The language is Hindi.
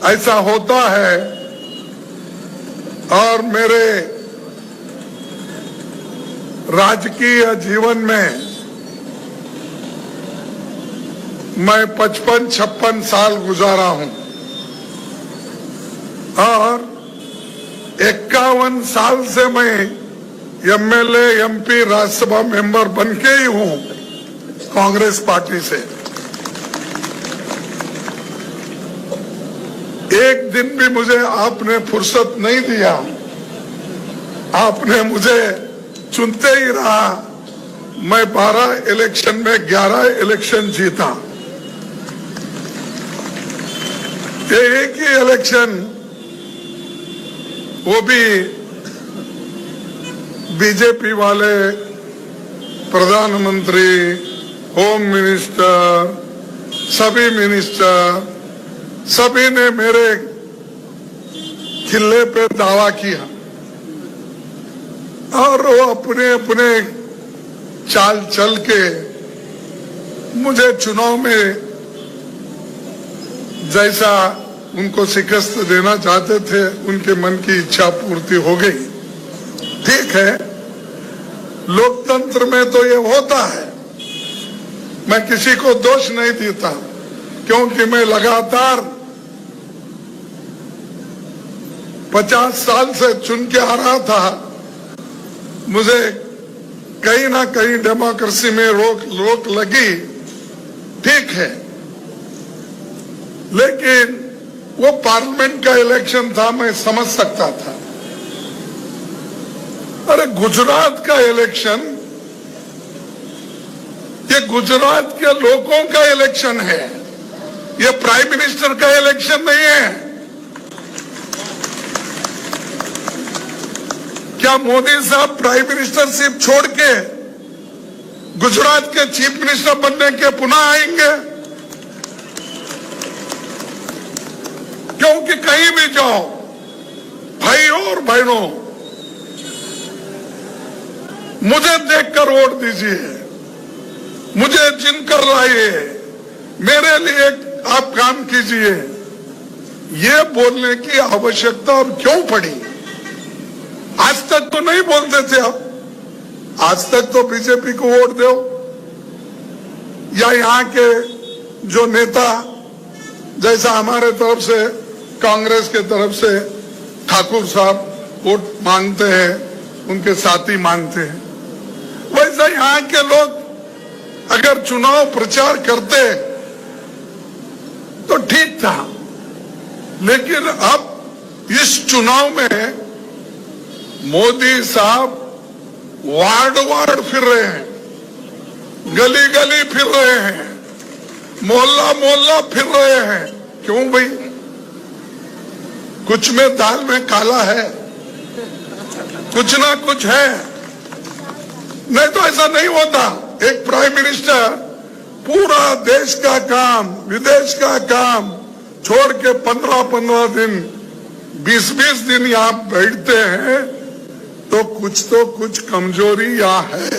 ऐसा होता है। और मेरे राजकीय जीवन में मैं 55-56 साल गुजारा हूं और 51 साल से मैं एमएलए, एमपी, राज्यसभा मेंबर बन के ही हूं कांग्रेस पार्टी से। एक दिन भी मुझे आपने फुर्सत नहीं दिया, आपने मुझे चुनते ही रहा। मैं 12 इलेक्शन में 11 इलेक्शन जीता। ये एक ही इलेक्शन, वो भी बीजेपी वाले प्रधानमंत्री, होम मिनिस्टर, सभी मिनिस्टर, सभी ने मेरे किले पे दावा किया और वो अपने अपने चाल चल के मुझे चुनाव में जैसा उनको शिकस्त देना चाहते थे, उनके मन की इच्छा पूर्ति हो गई। ठीक है, लोकतंत्र में तो ये होता है, मैं किसी को दोष नहीं देता, क्योंकि मैं लगातार 50 साल से चुन के आ रहा था। मुझे कहीं ना कहीं डेमोक्रेसी में रोक लगी, ठीक है, लेकिन वो पार्लियामेंट का इलेक्शन था, मैं समझ सकता था। अरे गुजरात का इलेक्शन, ये गुजरात के लोगों का इलेक्शन है, ये प्राइम मिनिस्टर का इलेक्शन नहीं है। क्या मोदी साहब प्राइम मिनिस्टरशिप छोड़ के गुजरात के चीफ मिनिस्टर बनने के पुनः आएंगे? क्योंकि कहीं भी जाओ, भाइयों और बहनों, मुझे देखकर वोट दीजिए, मुझे जिनकर लाइए, मेरे लिए आप काम कीजिए। ये बोलने की आवश्यकता अब क्यों पड़ी? आज तक तो नहीं बोलते थे आप, आज तक तो बीजेपी को वोट दो, या यहाँ के जो नेता, जैसा हमारे तरफ से, कांग्रेस के तरफ से ठाकुर साहब वोट मांगते हैं, उनके साथी मांगते हैं, वैसा यहाँ के लोग अगर चुनाव प्रचार करते तो ठीक था। लेकिन अब इस चुनाव में मोदी साहब वार्ड फिर रहे हैं, गली गली फिर रहे हैं, मोहल्ला मोहल्ला फिर रहे हैं। क्यों भाई? कुछ में दाल में काला है, कुछ ना कुछ है, नहीं तो ऐसा नहीं होता। एक प्राइम मिनिस्टर पूरा देश का काम, विदेश का काम छोड़ के 15-15 दिन, 20-20 दिन यहाँ बैठते हैं, तो कुछ कमजोरी यहाँ है।